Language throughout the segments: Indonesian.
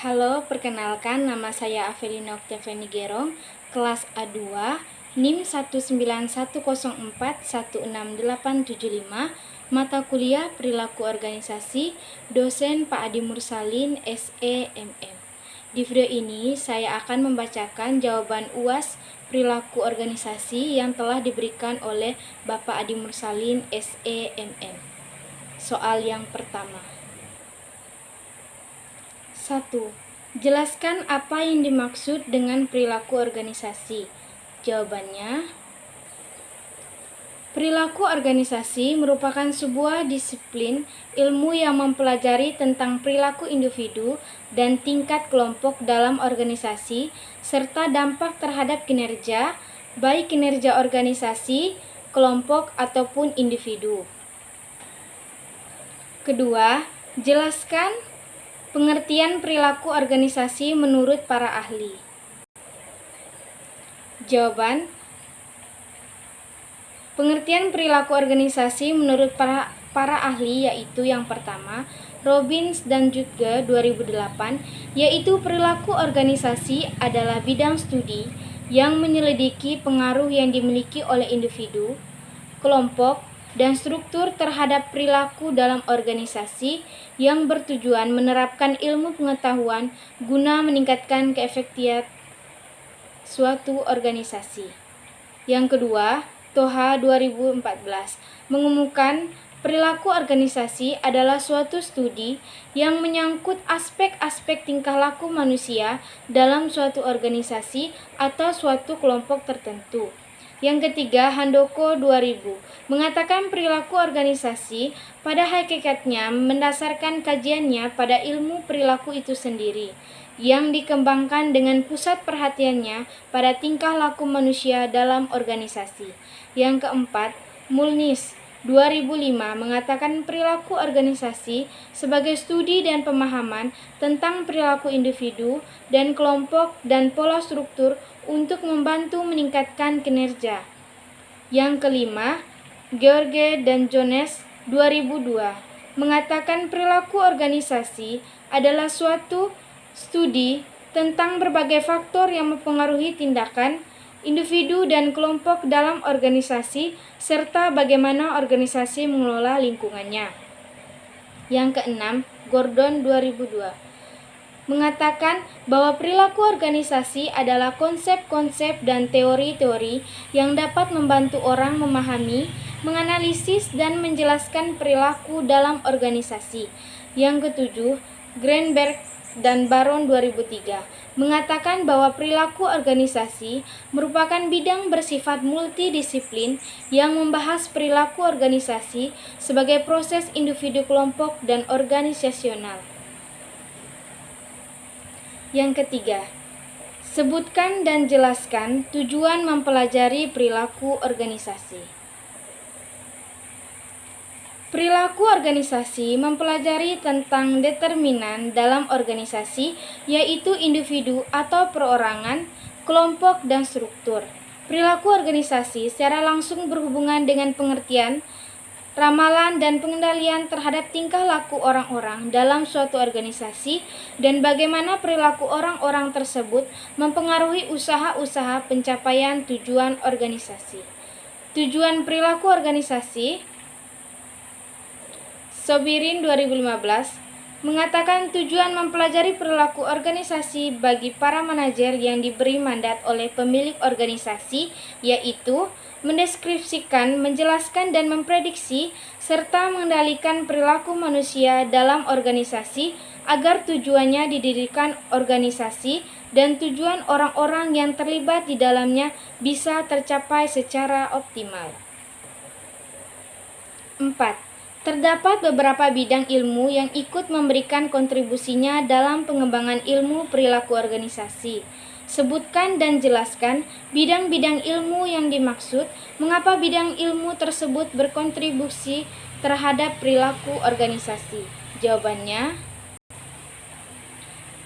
Halo, perkenalkan nama saya Avelina Oktaviani Gerong, kelas A2, NIM 19104168875, mata kuliah Perilaku Organisasi, dosen Pak Adi Mursalin, SEMM. Di video ini saya akan membacakan jawaban UAS Perilaku Organisasi yang telah diberikan oleh Bapak Adi Mursalin, SEMM. Soal yang pertama. 1. Jelaskan apa yang dimaksud dengan perilaku organisasi. Jawabannya, perilaku organisasi merupakan sebuah disiplin ilmu yang mempelajari tentang perilaku individu dan tingkat kelompok dalam organisasi serta dampak terhadap kinerja, baik kinerja organisasi, kelompok, ataupun individu. Kedua, jelaskan pengertian perilaku organisasi menurut para ahli. Jawaban, pengertian perilaku organisasi menurut para ahli yaitu yang pertama, Robbins dan Jutge 2008, yaitu perilaku organisasi adalah bidang studi yang menyelidiki pengaruh yang dimiliki oleh individu, kelompok, dan struktur terhadap perilaku dalam organisasi yang bertujuan menerapkan ilmu pengetahuan guna meningkatkan keefektifan suatu organisasi. Yang kedua, Toha 2014 mengumumkan perilaku organisasi adalah suatu studi yang menyangkut aspek-aspek tingkah laku manusia dalam suatu organisasi atau suatu kelompok tertentu. Yang ketiga, Handoko 2000 mengatakan perilaku organisasi pada hakikatnya mendasarkan kajiannya pada ilmu perilaku itu sendiri, yang dikembangkan dengan pusat perhatiannya pada tingkah laku manusia dalam organisasi. Yang keempat, Mulnis 2005 mengatakan perilaku organisasi sebagai studi dan pemahaman tentang perilaku individu dan kelompok dan pola struktur untuk membantu meningkatkan kinerja. Yang kelima, George dan Jones 2002 mengatakan perilaku organisasi adalah suatu studi tentang berbagai faktor yang mempengaruhi tindakan individu dan kelompok dalam organisasi serta bagaimana organisasi mengelola lingkungannya. Yang keenam, Gordon 2002 mengatakan bahwa perilaku organisasi adalah konsep-konsep dan teori-teori yang dapat membantu orang memahami, menganalisis, dan menjelaskan perilaku dalam organisasi. Yang ketujuh, Greenberg dan Baron 2003 mengatakan bahwa perilaku organisasi merupakan bidang bersifat multidisiplin yang membahas perilaku organisasi sebagai proses individu, kelompok, dan organisasional. Yang ketiga, sebutkan dan jelaskan tujuan mempelajari perilaku organisasi. Perilaku organisasi mempelajari tentang determinan dalam organisasi, yaitu individu atau perorangan, kelompok, dan struktur. Perilaku organisasi secara langsung berhubungan dengan pengertian, ramalan, dan pengendalian terhadap tingkah laku orang-orang dalam suatu organisasi dan bagaimana perilaku orang-orang tersebut mempengaruhi usaha-usaha pencapaian tujuan organisasi. Tujuan perilaku organisasi, Sobirin 2015 mengatakan tujuan mempelajari perilaku organisasi bagi para manajer yang diberi mandat oleh pemilik organisasi yaitu mendeskripsikan, menjelaskan, dan memprediksi serta mengendalikan perilaku manusia dalam organisasi agar tujuannya didirikan organisasi dan tujuan orang-orang yang terlibat di dalamnya bisa tercapai secara optimal. 4. Terdapat beberapa bidang ilmu yang ikut memberikan kontribusinya dalam pengembangan ilmu perilaku organisasi. Sebutkan dan jelaskan bidang-bidang ilmu yang dimaksud, mengapa bidang ilmu tersebut berkontribusi terhadap perilaku organisasi. Jawabannya,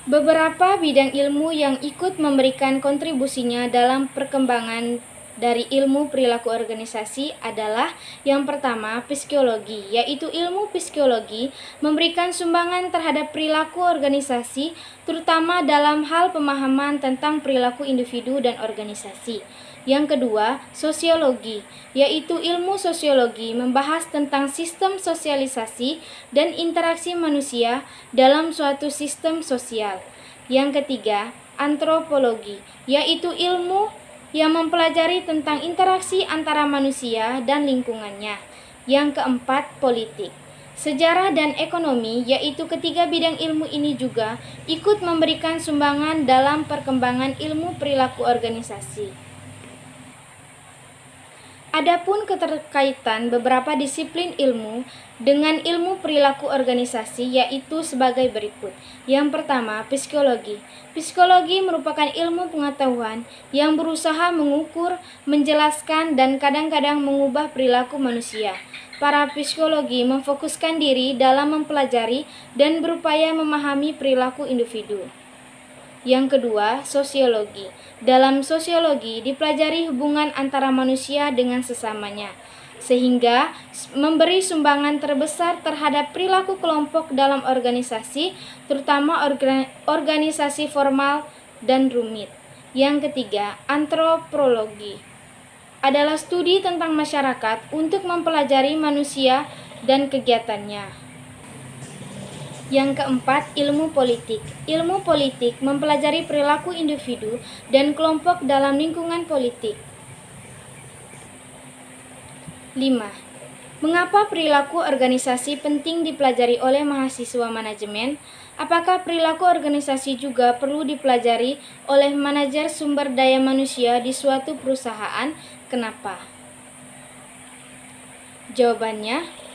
beberapa bidang ilmu yang ikut memberikan kontribusinya dalam perkembangan dari ilmu perilaku organisasi adalah yang pertama, psikologi, yaitu ilmu psikologi memberikan sumbangan terhadap perilaku organisasi, terutama dalam hal pemahaman tentang perilaku individu dan organisasi. Yang kedua, sosiologi, yaitu ilmu sosiologi membahas tentang sistem sosialisasi dan interaksi manusia dalam suatu sistem sosial. Yang ketiga, antropologi, yaitu ilmu yang mempelajari tentang interaksi antara manusia dan lingkungannya. Yang keempat, politik. Sejarah dan ekonomi, yaitu ketiga bidang ilmu ini juga ikut memberikan sumbangan dalam perkembangan ilmu perilaku organisasi. Adapun keterkaitan beberapa disiplin ilmu dengan ilmu perilaku organisasi yaitu sebagai berikut. Yang pertama, psikologi. Psikologi merupakan ilmu pengetahuan yang berusaha mengukur, menjelaskan, dan kadang-kadang mengubah perilaku manusia. Para psikologi memfokuskan diri dalam mempelajari dan berupaya memahami perilaku individu. Yang kedua, sosiologi. Dalam sosiologi dipelajari hubungan antara manusia dengan sesamanya, sehingga memberi sumbangan terbesar terhadap perilaku kelompok dalam organisasi, terutama organisasi formal dan rumit. Yang ketiga, antropologi. Adalah studi tentang masyarakat untuk mempelajari manusia dan kegiatannya. Yang keempat, ilmu politik. Ilmu politik mempelajari perilaku individu dan kelompok dalam lingkungan politik. 5. Mengapa perilaku organisasi penting dipelajari oleh mahasiswa manajemen? Apakah perilaku organisasi juga perlu dipelajari oleh manajer sumber daya manusia di suatu perusahaan? Kenapa? Jawabannya,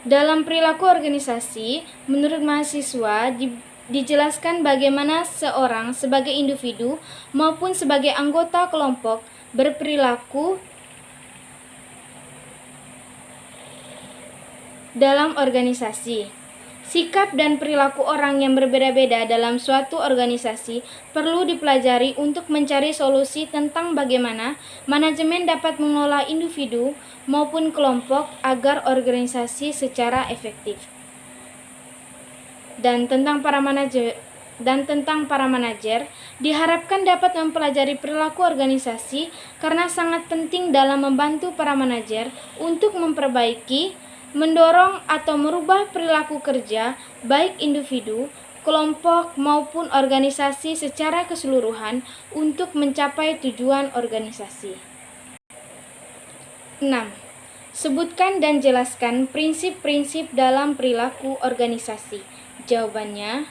dalam perilaku organisasi, menurut mahasiswa dijelaskan bagaimana seorang sebagai individu maupun sebagai anggota kelompok berperilaku dalam organisasi. Sikap dan perilaku orang yang berbeda-beda dalam suatu organisasi perlu dipelajari untuk mencari solusi tentang bagaimana manajemen dapat mengelola individu maupun kelompok agar organisasi secara efektif. Dan tentang para manajer diharapkan dapat mempelajari perilaku organisasi karena sangat penting dalam membantu para manajer untuk memperbaiki, mendorong atau merubah perilaku kerja baik individu, kelompok maupun organisasi secara keseluruhan untuk mencapai tujuan organisasi. 6. Sebutkan dan jelaskan prinsip-prinsip dalam perilaku organisasi. Jawabannya,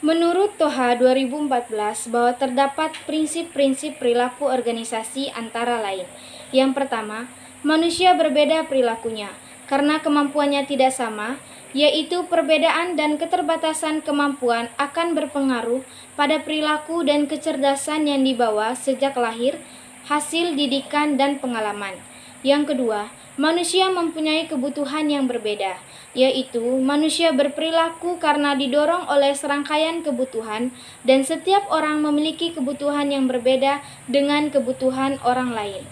menurut Toha 2014 bahwa terdapat prinsip-prinsip perilaku organisasi antara lain. Yang pertama, manusia berbeda perilakunya karena kemampuannya tidak sama, yaitu perbedaan dan keterbatasan kemampuan akan berpengaruh pada perilaku dan kecerdasan yang dibawa sejak lahir, hasil didikan dan pengalaman. Yang kedua, manusia mempunyai kebutuhan yang berbeda, yaitu manusia berperilaku karena didorong oleh serangkaian kebutuhan dan setiap orang memiliki kebutuhan yang berbeda dengan kebutuhan orang lain.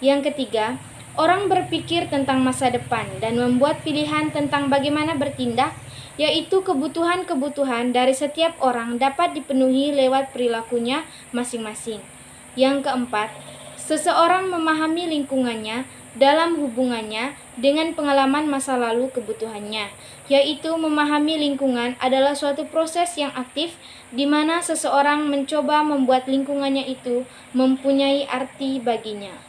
Yang ketiga, orang berpikir tentang masa depan dan membuat pilihan tentang bagaimana bertindak, yaitu kebutuhan-kebutuhan dari setiap orang dapat dipenuhi lewat perilakunya masing-masing. Yang keempat, seseorang memahami lingkungannya dalam hubungannya dengan pengalaman masa lalu kebutuhannya, yaitu memahami lingkungan adalah suatu proses yang aktif di mana seseorang mencoba membuat lingkungannya itu mempunyai arti baginya.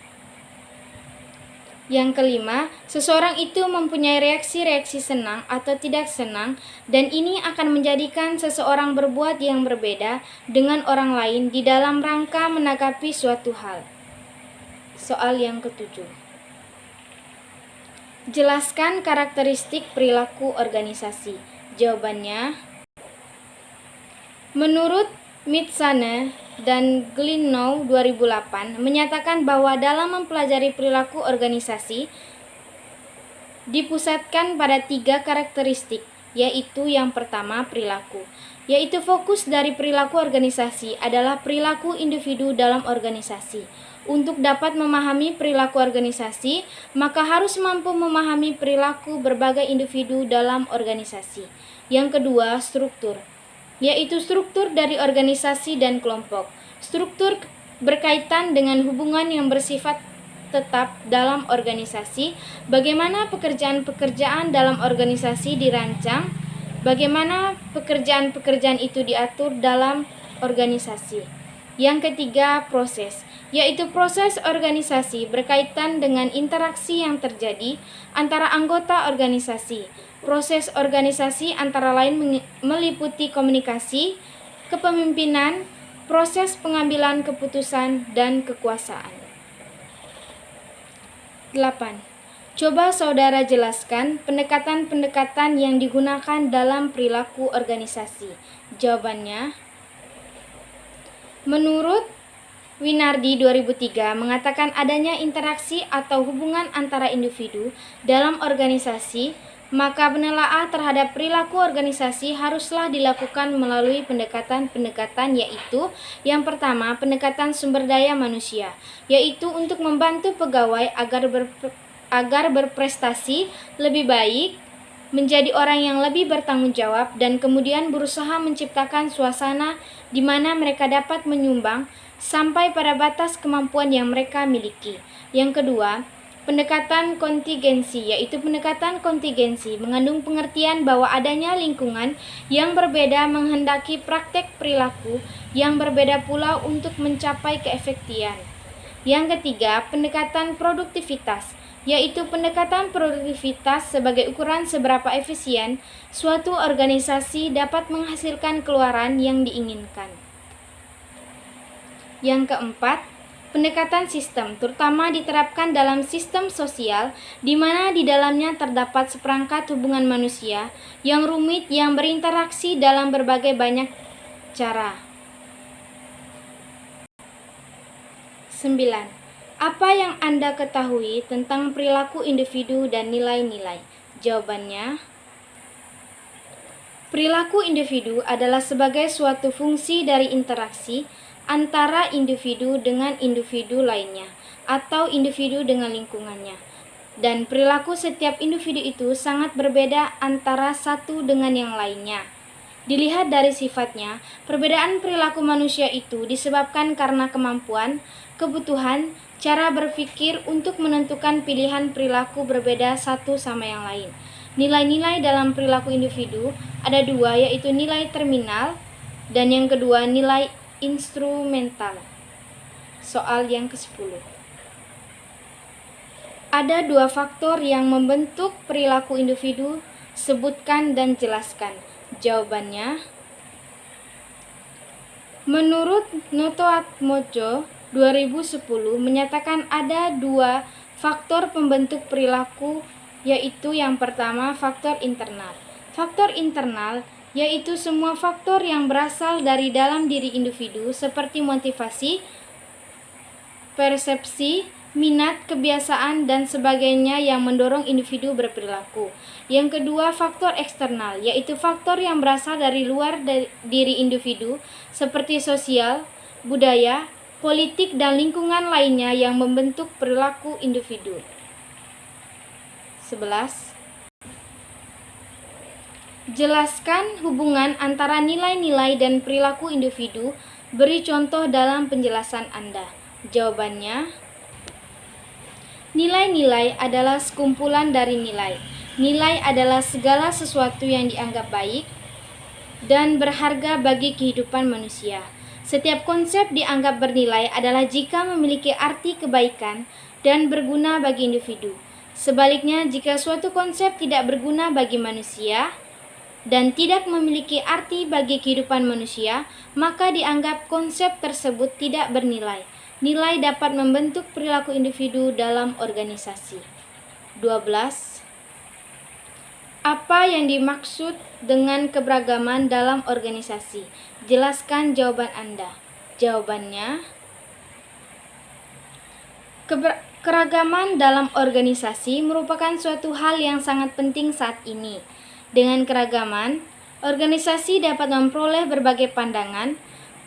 Yang kelima, seseorang itu mempunyai reaksi-reaksi senang atau tidak senang, dan ini akan menjadikan seseorang berbuat yang berbeda dengan orang lain di dalam rangka menanggapi suatu hal. Soal yang ketujuh. Jelaskan karakteristik perilaku organisasi. Jawabannya, menurut Mitsane dan Glinow 2008 menyatakan bahwa dalam mempelajari perilaku organisasi dipusatkan pada 3 karakteristik. yaitu yang pertama perilaku. Yaitu fokus dari perilaku organisasi adalah perilaku individu dalam organisasi. Untuk dapat memahami perilaku organisasi, maka harus mampu memahami perilaku berbagai individu dalam organisasi. Yang kedua, struktur, yaitu struktur dari organisasi dan kelompok. Struktur berkaitan dengan hubungan yang bersifat tetap dalam organisasi, bagaimana pekerjaan-pekerjaan dalam organisasi dirancang, bagaimana pekerjaan-pekerjaan itu diatur dalam organisasi. Yang ketiga, proses, yaitu proses organisasi berkaitan dengan interaksi yang terjadi antara anggota organisasi. Proses organisasi antara lain meliputi komunikasi, kepemimpinan, proses pengambilan keputusan, dan kekuasaan. 8. Coba saudara jelaskan pendekatan-pendekatan yang digunakan dalam perilaku organisasi. Jawabannya, menurut Winardi 2003 mengatakan adanya interaksi atau hubungan antara individu dalam organisasi, maka penelaahan terhadap perilaku organisasi haruslah dilakukan melalui pendekatan-pendekatan, yaitu yang pertama, pendekatan sumber daya manusia, yaitu untuk membantu pegawai agar berprestasi lebih baik, menjadi orang yang lebih bertanggung jawab, dan kemudian berusaha menciptakan suasana di mana mereka dapat menyumbang sampai pada batas kemampuan yang mereka miliki. Yang kedua, pendekatan kontingensi, yaitu pendekatan kontingensi mengandung pengertian bahwa adanya lingkungan yang berbeda menghendaki praktek perilaku yang berbeda pula untuk mencapai keefektian. Yang ketiga, pendekatan produktivitas, yaitu pendekatan produktivitas sebagai ukuran seberapa efisien suatu organisasi dapat menghasilkan keluaran yang diinginkan. Yang keempat, pendekatan sistem, terutama diterapkan dalam sistem sosial, di mana di dalamnya terdapat seperangkat hubungan manusia yang rumit yang berinteraksi dalam berbagai banyak cara. 9. Apa yang Anda ketahui tentang perilaku individu dan nilai-nilai? Jawabannya, perilaku individu adalah sebagai suatu fungsi dari interaksi antara individu dengan individu lainnya atau individu dengan lingkungannya. Dan perilaku setiap individu itu sangat berbeda antara satu dengan yang lainnya. Dilihat dari sifatnya, perbedaan perilaku manusia itu disebabkan karena kemampuan, kebutuhan, cara berpikir untuk menentukan pilihan perilaku berbeda satu sama yang lain. Nilai-nilai dalam perilaku individu ada dua, yaitu nilai terminal dan yang kedua nilai instrumental. Soal yang ke-10. Ada dua faktor yang membentuk perilaku individu, sebutkan dan jelaskan. Jawabannya, menurut Notoatmojo 2010 menyatakan ada dua faktor pembentuk perilaku, yaitu yang pertama faktor internal. Faktor internal yaitu semua faktor yang berasal dari dalam diri individu seperti motivasi, persepsi, minat, kebiasaan, dan sebagainya yang mendorong individu berperilaku. Yang kedua, faktor eksternal, yaitu faktor yang berasal dari luar diri individu seperti sosial, budaya, politik, dan lingkungan lainnya yang membentuk perilaku individu. 11. Jelaskan hubungan antara nilai-nilai dan perilaku individu. Beri contoh dalam penjelasan Anda. Jawabannya, nilai-nilai adalah sekumpulan dari nilai. Nilai adalah segala sesuatu yang dianggap baik dan berharga bagi kehidupan manusia. Setiap konsep dianggap bernilai adalah jika memiliki arti kebaikan dan berguna bagi individu. Sebaliknya, jika suatu konsep tidak berguna bagi manusia dan tidak memiliki arti bagi kehidupan manusia, maka dianggap konsep tersebut tidak bernilai. Nilai dapat membentuk perilaku individu dalam organisasi. 12. Apa yang dimaksud dengan keberagaman dalam organisasi? Jelaskan jawaban Anda. Jawabannya, keragaman dalam organisasi merupakan suatu hal yang sangat penting saat ini. Dengan keragaman, organisasi dapat memperoleh berbagai pandangan,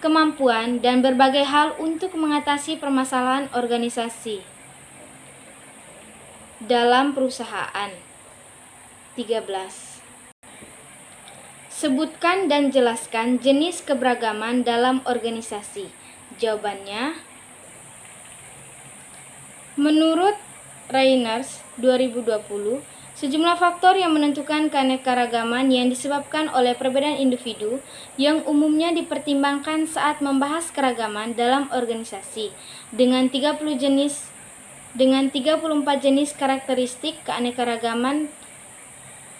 kemampuan, dan berbagai hal untuk mengatasi permasalahan organisasi dalam perusahaan. 13. Sebutkan dan jelaskan jenis keberagaman dalam organisasi. Jawabannya, menurut Reiners 2020, sejumlah faktor yang menentukan keanekaragaman yang disebabkan oleh perbedaan individu yang umumnya dipertimbangkan saat membahas keragaman dalam organisasi dengan 34 jenis karakteristik keanekaragaman,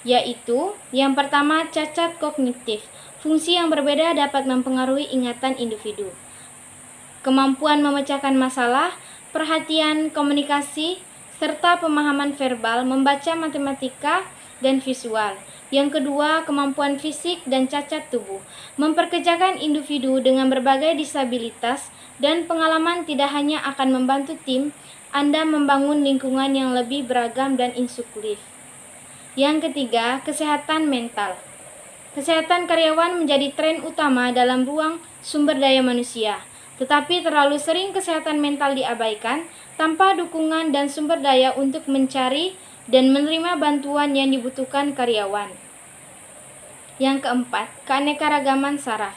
yaitu yang pertama, cacat kognitif. Fungsi yang berbeda dapat mempengaruhi ingatan individu. Kemampuan memecahkan masalah, perhatian, komunikasi, serta pemahaman verbal, membaca matematika, dan visual. Yang kedua, kemampuan fisik dan cacat tubuh. Memperkerjakan individu dengan berbagai disabilitas dan pengalaman tidak hanya akan membantu tim Anda membangun lingkungan yang lebih beragam dan inklusif. Yang ketiga, kesehatan mental. Kesehatan karyawan menjadi tren utama dalam ruang sumber daya manusia. Tetapi terlalu sering kesehatan mental diabaikan tanpa dukungan dan sumber daya untuk mencari dan menerima bantuan yang dibutuhkan karyawan. Yang keempat, keanekaragaman saraf.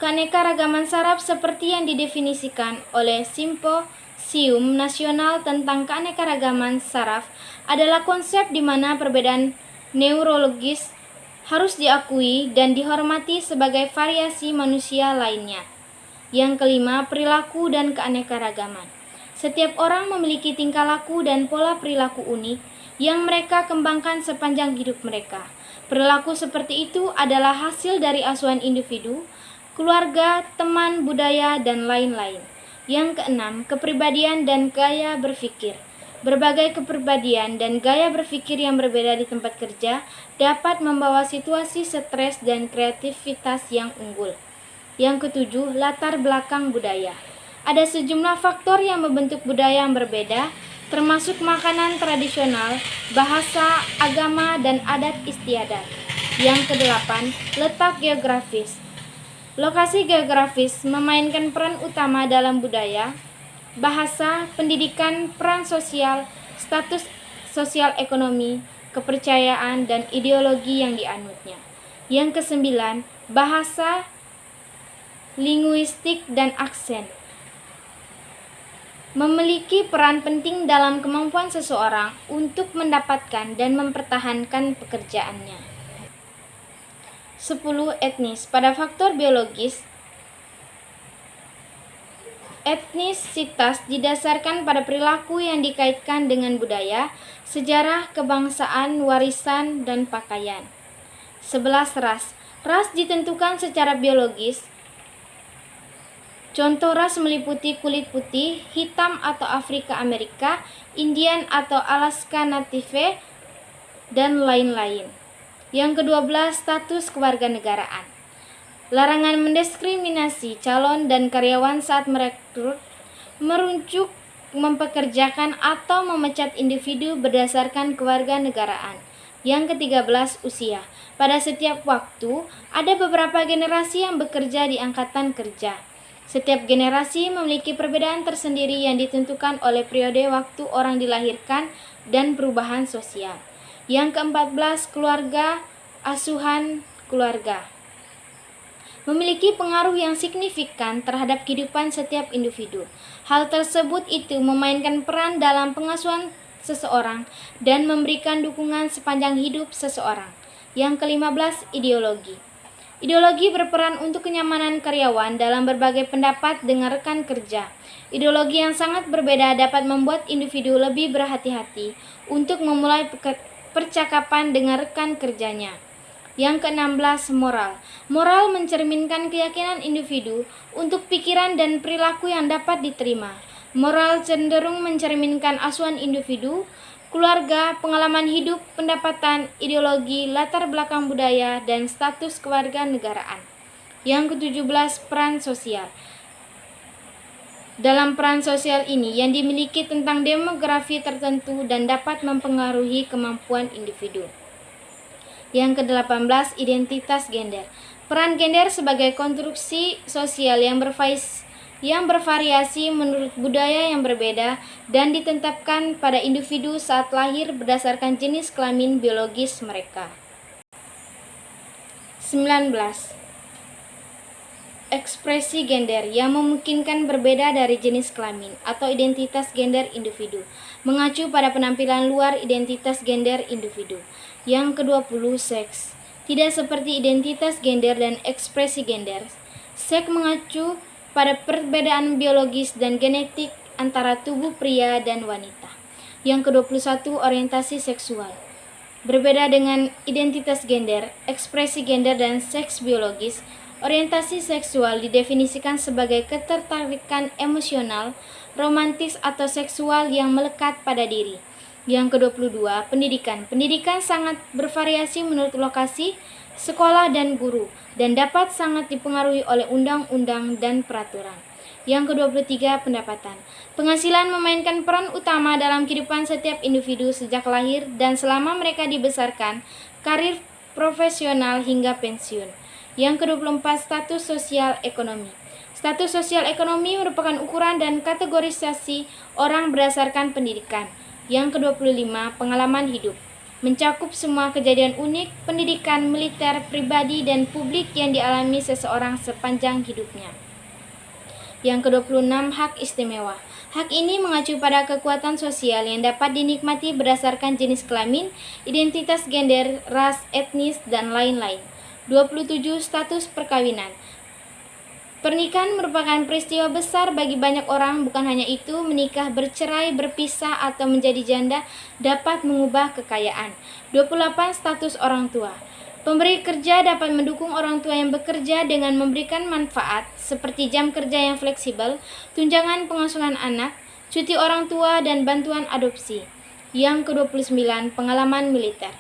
Keanekaragaman saraf seperti yang didefinisikan oleh Simposium Nasional tentang Keanekaragaman Saraf adalah konsep di mana perbedaan neurologis harus diakui dan dihormati sebagai variasi manusia lainnya. Yang kelima, perilaku dan keanekaragaman. Setiap orang memiliki tingkah laku dan pola perilaku unik yang mereka kembangkan sepanjang hidup mereka. Perilaku seperti itu adalah hasil dari asuhan individu, keluarga, teman, budaya, dan lain-lain. Yang keenam, kepribadian dan gaya berpikir. Berbagai kepribadian dan gaya berpikir yang berbeda di tempat kerja dapat membawa situasi stres dan kreativitas yang unggul. Yang ketujuh, latar belakang budaya. Ada sejumlah faktor yang membentuk budaya yang berbeda, termasuk makanan tradisional, bahasa, agama, dan adat istiadat. Yang kedelapan, letak geografis. Lokasi geografis memainkan peran utama dalam budaya, bahasa, pendidikan, peran sosial, status sosial ekonomi, kepercayaan, dan ideologi yang dianutnya. Yang kesembilan, bahasa, linguistik, dan aksen. Memiliki peran penting dalam kemampuan seseorang untuk mendapatkan dan mempertahankan pekerjaannya. 10. Etnis. Pada faktor biologis, etnisitas didasarkan pada perilaku yang dikaitkan dengan budaya, sejarah, kebangsaan, warisan, dan pakaian. 11. Ras. Ras ditentukan secara biologis. Contoh ras meliputi kulit putih, hitam atau Afrika Amerika, Indian atau Alaska Native, dan lain-lain. Yang ke-12, status kewarganegaraan. Larangan mendiskriminasi calon dan karyawan saat merekrut, merujuk, mempekerjakan, atau memecat individu berdasarkan kewarganegaraan. Yang ke-13, usia. Pada setiap waktu, ada beberapa generasi yang bekerja di angkatan kerja. Setiap generasi memiliki perbedaan tersendiri yang ditentukan oleh periode waktu orang dilahirkan dan perubahan sosial. Yang ke-14, keluarga, asuhan keluarga. Memiliki pengaruh yang signifikan terhadap kehidupan setiap individu. Hal tersebut itu memainkan peran dalam pengasuhan seseorang dan memberikan dukungan sepanjang hidup seseorang. Yang ke-15, ideologi. Ideologi berperan untuk kenyamanan karyawan dalam berbagai pendapat dengan rekan kerja. Ideologi yang sangat berbeda dapat membuat individu lebih berhati-hati untuk memulai percakapan dengan rekan kerjanya. Yang ke-16, moral. Moral mencerminkan keyakinan individu untuk pikiran dan perilaku yang dapat diterima. Moral cenderung mencerminkan asuhan individu, keluarga, pengalaman hidup, pendapatan, ideologi, latar belakang budaya, dan status kewarganegaraan. Yang ke-17, peran sosial. Dalam peran sosial ini yang dimiliki tentang demografi tertentu dan dapat mempengaruhi kemampuan individu. Yang ke-18, identitas gender. Peran gender sebagai konstruksi sosial yang bervariasi menurut budaya yang berbeda dan ditetapkan pada individu saat lahir berdasarkan jenis kelamin biologis mereka. 19. Ekspresi gender yang memungkinkan berbeda dari jenis kelamin atau identitas gender individu, mengacu pada penampilan luar identitas gender individu. Yang ke-20, seks. Tidak seperti identitas gender dan ekspresi gender, seks mengacu pada perbedaan biologis dan genetik antara tubuh pria dan wanita. Yang ke-21, orientasi seksual. Berbeda dengan identitas gender, ekspresi gender, dan seks biologis, orientasi seksual didefinisikan sebagai ketertarikan emosional, romantis, atau seksual yang melekat pada diri. Yang ke-22, pendidikan. Pendidikan sangat bervariasi menurut lokasi, sekolah, dan guru, dan dapat sangat dipengaruhi oleh undang-undang dan peraturan. Yang ke-23, pendapatan. Penghasilan memainkan peran utama dalam kehidupan setiap individu sejak lahir dan selama mereka dibesarkan, karir profesional hingga pensiun. Yang ke-24, status sosial ekonomi. Status sosial ekonomi merupakan ukuran dan kategorisasi orang berdasarkan pendidikan. Yang ke-25, pengalaman hidup. Mencakup semua kejadian unik, pendidikan, militer, pribadi, dan publik yang dialami seseorang sepanjang hidupnya. Yang ke-26, hak istimewa. Hak ini mengacu pada kekuatan sosial yang dapat dinikmati berdasarkan jenis kelamin, identitas gender, ras, etnis, dan lain-lain. 27, status perkawinan. Pernikahan merupakan peristiwa besar bagi banyak orang. Bukan hanya itu, menikah, bercerai, berpisah, atau menjadi janda dapat mengubah kekayaan. 28, status orang tua. Pemberi kerja dapat mendukung orang tua yang bekerja dengan memberikan manfaat seperti jam kerja yang fleksibel, tunjangan pengasuhan anak, cuti orang tua, dan bantuan adopsi. Yang ke-29, pengalaman militer.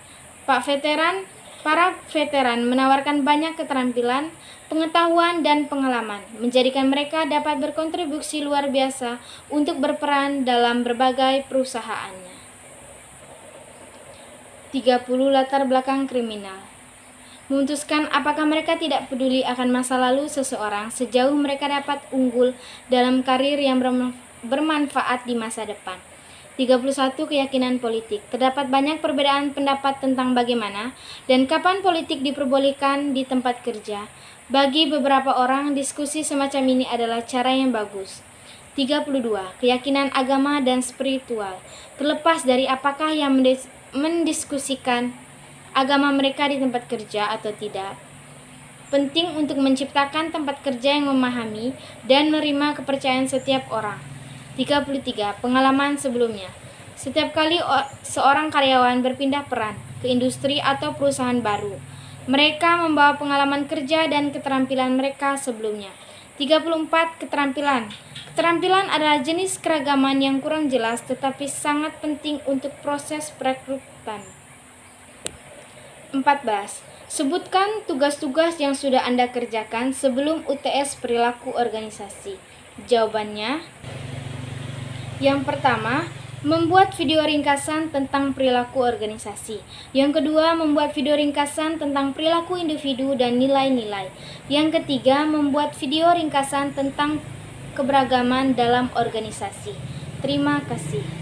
Para veteran menawarkan banyak keterampilan, pengetahuan, dan pengalaman, menjadikan mereka dapat berkontribusi luar biasa untuk berperan dalam berbagai perusahaannya. 30, latar belakang kriminal. Memutuskan apakah mereka tidak peduli akan masa lalu seseorang sejauh mereka dapat unggul dalam karir yang bermanfaat di masa depan. 31, keyakinan politik. Terdapat banyak perbedaan pendapat tentang bagaimana dan kapan politik diperbolehkan di tempat kerja. Bagi beberapa orang, diskusi semacam ini adalah cara yang bagus. 32, keyakinan agama dan spiritual. Terlepas dari apakah yang mendiskusikan agama mereka di tempat kerja atau tidak, penting untuk menciptakan tempat kerja yang memahami dan menerima kepercayaan setiap orang. 33, pengalaman sebelumnya. Setiap kali seorang karyawan berpindah peran ke industri atau perusahaan baru, mereka membawa pengalaman kerja dan keterampilan mereka sebelumnya. 34, keterampilan. Keterampilan adalah jenis keragaman yang kurang jelas tetapi sangat penting untuk proses perekrutan. 14. Sebutkan tugas-tugas yang sudah Anda kerjakan sebelum UTS perilaku organisasi. Jawabannya, yang pertama, membuat video ringkasan tentang perilaku organisasi. Yang kedua, membuat video ringkasan tentang perilaku individu dan nilai-nilai. Yang ketiga, membuat video ringkasan tentang keberagaman dalam organisasi. Terima kasih.